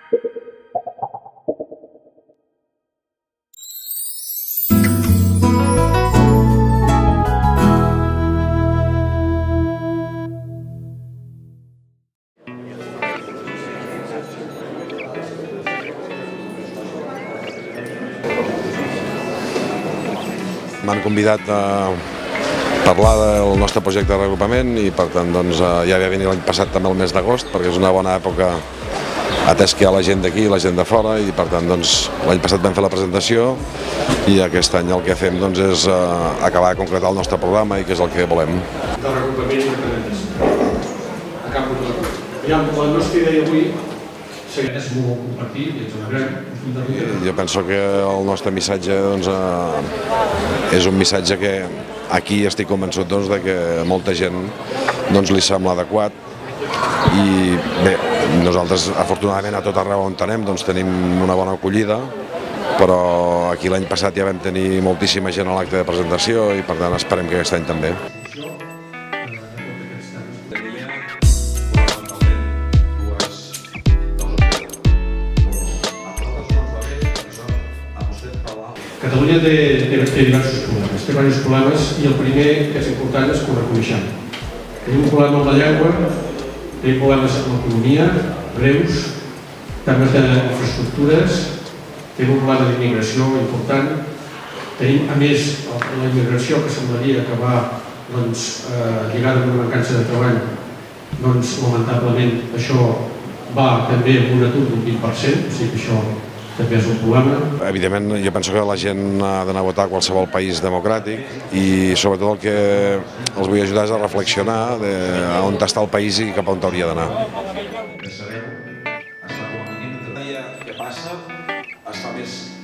M'han convidat a parlar del nostre projecte de reagrupament i per tant ja havia venit l'any passat també el mes d'agost perquè és una bona època atès que hi ha la gent d'aquí i la gent de fora i per tant l'any passat vam fer la presentació i aquest any el que fem és acabar de concretar el nostre programa i què és el que volem. De reagrupament independentista a Camp Rotor. La nostra idea avui és molt compartir i ens alegrem. Jo penso que el nostre missatge és un missatge que aquí estic convençut de que a molta gent li sembla adequat i bé, nosaltres afortunadament a tot arreu on anem tenim una bona acollida, però aquí l'any passat ja vam tenir moltíssima gent a l'acte de presentació i per tant esperem que aquest any també. Catalunya té diversos problemes, té diversos problemes i el primer que és important és que ho reconeixem. Tenim un problema amb la llengua, tenim problemes amb l'economia, greus, temes d'infraestructures, tenim un problema d'immigració important, tenim a més la immigració que semblaria que va lligada amb una mancança de treball, lamentablement això va també amb un atur d'un 20%, o sigui que això també és un problema. Evidentment, jo penso que la gent ha d'anar a votar a qualsevol país democràtic i sobretot el que els vull ajudar és a reflexionar on està el país i cap on hauria d'anar. Que sabeu, està com a mínim cada dia que passa es fa més